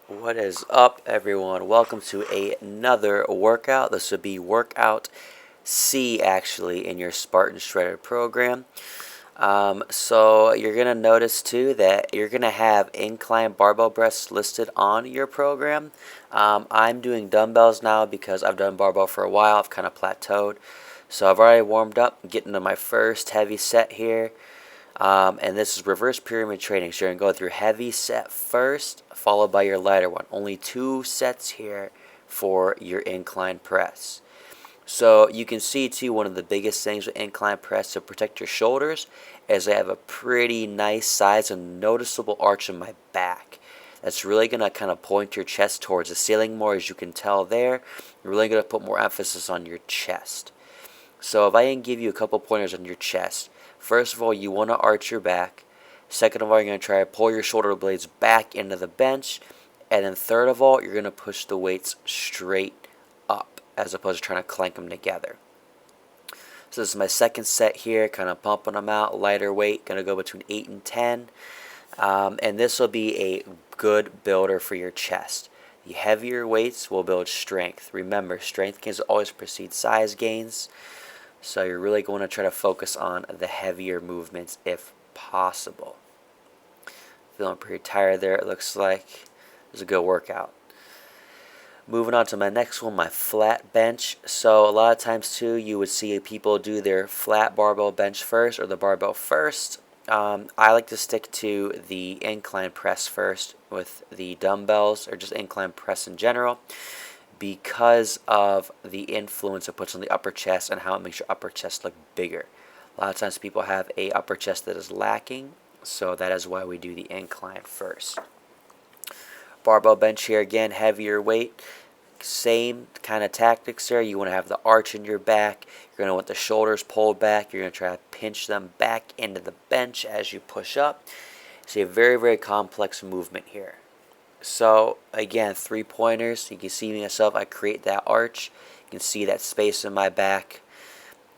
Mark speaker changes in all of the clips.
Speaker 1: What is up, everyone? Welcome to another workout. This would be workout C, actually, in your Spartan Shredder program. So you're going to notice, too, that you're going to have incline barbell press listed on your program. I'm doing dumbbells now because I've done barbell for a while. I've kind of plateaued. So I've already warmed up, getting to my first heavy set here. And this is reverse pyramid training. So you're going to go with your heavy set first, followed by your lighter one. Only 2 sets here for your incline press. So you can see too, one of the biggest things with incline press to protect your shoulders is I have a pretty nice size and noticeable arch in my back. That's really going to kind of point your chest towards the ceiling more, as you can tell there. You're really going to put more emphasis on your chest. So if I can give you a couple pointers on your chest, first of all, you want to arch your back. Second of all, you're going to try to pull your shoulder blades back into the bench. And then third of all, you're going to push the weights straight up as opposed to trying to clank them together. So this is my second set here, kind of pumping them out, lighter weight, going to go between 8 and 10. And this will be a good builder for your chest. The heavier weights will build strength. Remember, strength gains always precede size gains. So you're really going to try to focus on the heavier movements if possible. Feeling pretty tired there, it looks like. It was a good workout. Moving on to my next one, my flat bench. So a lot of times too, you would see people do their flat barbell bench first or the barbell first. I like to stick to the incline press first with the dumbbells, or just incline press in general, because of the influence it puts on the upper chest and how it makes your upper chest look bigger. A lot of times people have a upper chest that is lacking, so that is why we do the incline first. Barbell bench here, again, heavier weight. Same kind of tactics there. You want to have the arch in your back. You're going to want the shoulders pulled back. You're going to try to pinch them back into the bench as you push up. So you have very, very complex movement here. So again, 3 pointers. You can see myself, I create that arch. You can see that space in my back.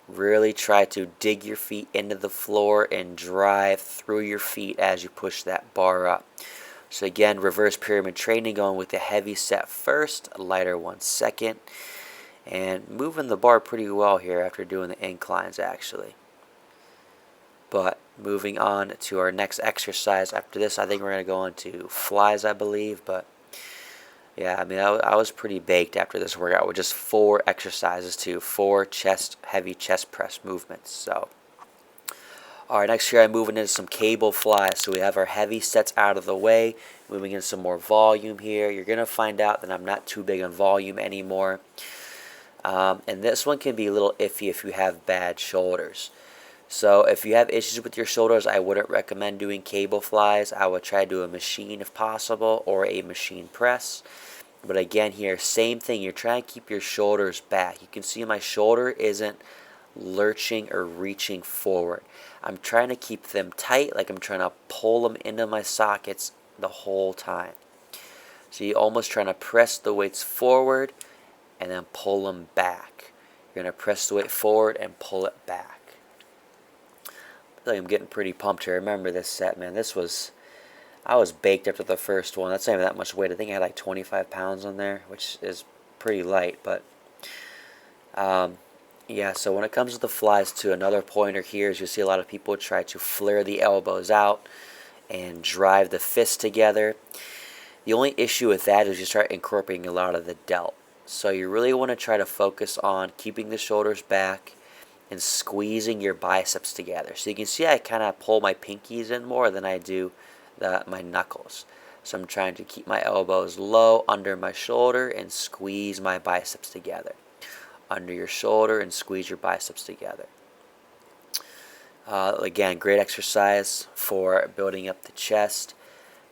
Speaker 1: Really try to dig your feet into the floor and drive through your feet as you push that bar up. So again, reverse pyramid training, going with the heavy set first, lighter one second, and moving the bar pretty well here after doing the inclines actually. But moving on to our next exercise after this, I think we're going to go into flies, I believe. But yeah, I mean, I was pretty baked after this workout with just 4 exercises too, 4 heavy chest press movements. So, all right, next here I'm moving into some cable flies. So we have our heavy sets out of the way, moving into some more volume here. You're going to find out that I'm not too big on volume anymore. And this one can be a little iffy if you have bad shoulders. So if you have issues with your shoulders, I wouldn't recommend doing cable flies. I would try to do a machine if possible, or a machine press. But again here, same thing. You're trying to keep your shoulders back. You can see my shoulder isn't lurching or reaching forward. I'm trying to keep them tight, like I'm trying to pull them into my sockets the whole time. So you're almost trying to press the weights forward and then pull them back. You're going to press the weight forward and pull it back. I feel like I'm getting pretty pumped here. Remember this set, man. I was baked after the first one. That's not even that much weight. I think I had like 25 pounds on there, which is pretty light. But yeah, so when it comes to the flies too, another pointer here is you see a lot of people try to flare the elbows out and drive the fists together. The only issue with that is you start incorporating a lot of the delt. So you really want to try to focus on keeping the shoulders back and squeezing your biceps together. So you can see I kind of pull my pinkies in more than I do my knuckles. So I'm trying to keep my elbows low under my shoulder and squeeze my biceps together. Under your shoulder and squeeze your biceps together. Again, great exercise for building up the chest.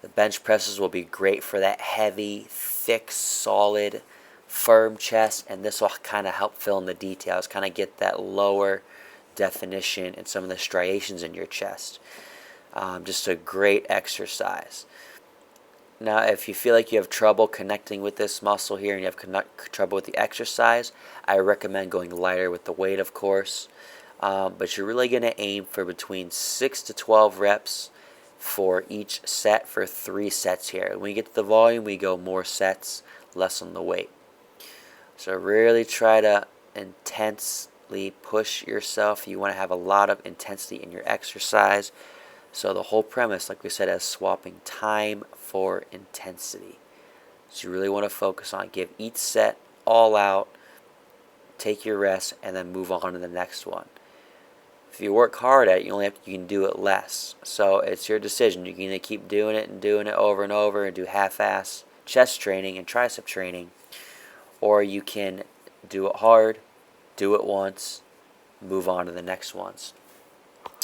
Speaker 1: The bench presses will be great for that heavy, thick, solid, firm chest, and this will kind of help fill in the details, kind of get that lower definition and some of the striations in your chest. Just a great exercise. Now, if you feel like you have trouble connecting with this muscle here and you have trouble with the exercise, I recommend going lighter with the weight, of course. But you're really going to aim for between 6 to 12 reps for each set for 3 sets here. When we get to the volume, we go more sets, less on the weight. So really try to intensely push yourself. You want to have a lot of intensity in your exercise. So the whole premise, like we said, is swapping time for intensity. So you really want to focus on give each set all out, take your rest, and then move on to the next one. If you work hard at it, you can do it less. So it's your decision. You can either keep doing it over and over and do half-ass chest training and tricep training, or you can do it hard, do it once, move on to the next ones.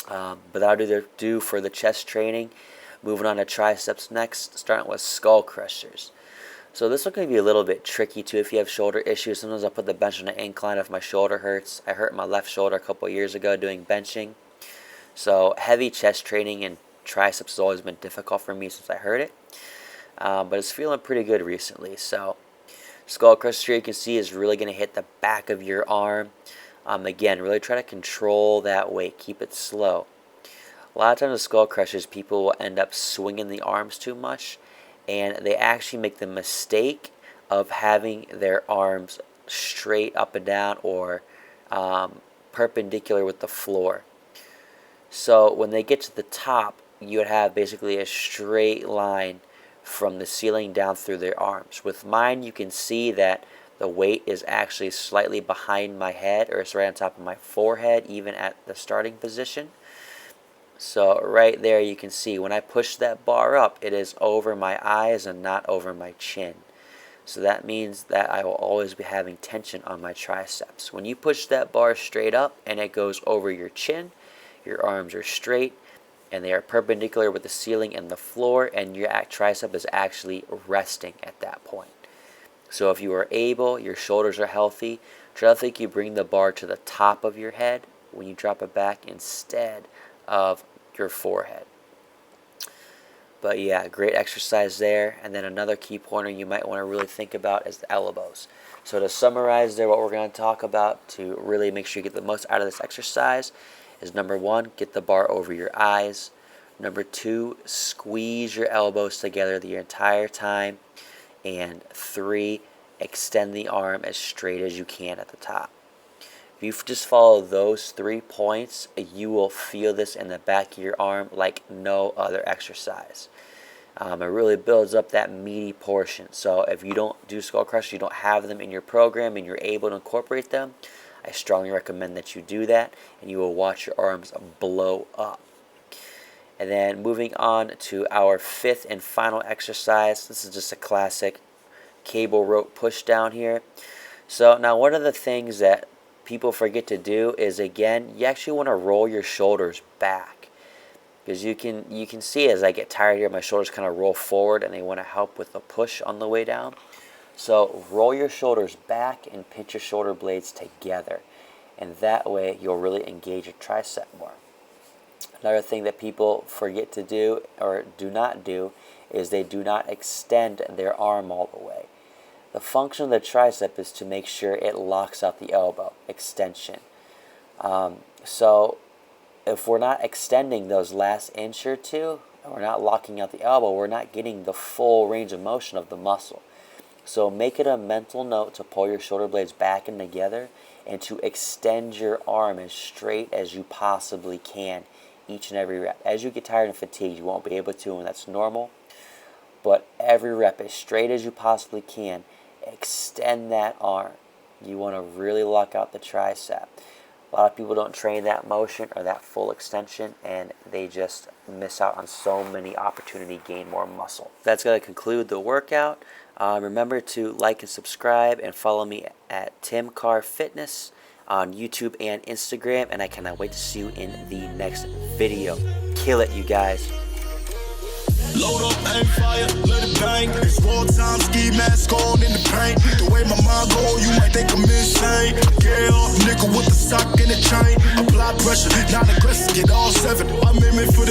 Speaker 1: But that'll do for the chest training. Moving on to triceps next, starting with skull crushers. So this one can be a little bit tricky too if you have shoulder issues. Sometimes I'll put the bench on an incline if my shoulder hurts. I hurt my left shoulder a couple years ago doing benching. So heavy chest training and triceps has always been difficult for me since I hurt it. But it's feeling pretty good recently. So skull crusher, you can see, is really going to hit the back of your arm. Again, really try to control that weight. Keep it slow. A lot of times with skull crushers, people will end up swinging the arms too much, and they actually make the mistake of having their arms straight up and down or perpendicular with the floor. So when they get to the top, you would have basically a straight line from the ceiling down through their arms. With mine, you can see that the weight is actually slightly behind my head, or it's right on top of my forehead, even at the starting position. So right there you can see when I push that bar up, it is over my eyes and not over my chin. So that means that I will always be having tension on my triceps. When you push that bar straight up and it goes over your chin, your arms are straight and they are perpendicular with the ceiling and the floor, and your tricep is actually resting at that point. So if you are able, your shoulders are healthy, try to think you bring the bar to the top of your head when you drop it back instead of your forehead. But yeah, great exercise there. And then another key pointer you might want to really think about is the elbows. So to summarize there, what we're going to talk about to really make sure you get the most out of this exercise is number 1, get the bar over your eyes. Number 2, squeeze your elbows together the entire time. And 3, extend the arm as straight as you can at the top. If you just follow those 3 points, you will feel this in the back of your arm like no other exercise. It really builds up that meaty portion. So if you don't do skull crushers, you don't have them in your program and you're able to incorporate them, I strongly recommend that you do that, and you will watch your arms blow up. And then moving on to our 5th and final exercise. This is just a classic cable rope push down here. So now one of the things that people forget to do is, again, you actually want to roll your shoulders back, because you can see as I get tired here, my shoulders kind of roll forward and they want to help with the push on the way down. So roll your shoulders back and pinch your shoulder blades together, and that way you'll really engage your tricep more. Another thing that people forget to do or do not do is they do not extend their arm all the way. The function of the tricep is to make sure it locks out the elbow, extension. So if we're not extending those last inch or two, and we're not locking out the elbow, we're not getting the full range of motion of the muscle. So make it a mental note to pull your shoulder blades back and together and to extend your arm as straight as you possibly can each and every rep. As you get tired and fatigued, you won't be able to, and that's normal. But every rep, as straight as you possibly can, extend that arm. You want to really lock out the tricep. A lot of people don't train that motion or that full extension, and they just miss out on so many opportunity to gain more muscle. That's going to conclude the workout. Remember to like and subscribe and follow me at Tim Carr Fitness on YouTube and Instagram, and I cannot wait to see you in the next video. Kill it, you guys.
Speaker 2: Load up, aim fire, let it bang. It's wartime, ski mask on in the paint. The way my mind go, you might think I'm insane. Get off, nigga with the sock and the chain. Apply pressure, not aggressive, get all 7. I'm aiming for the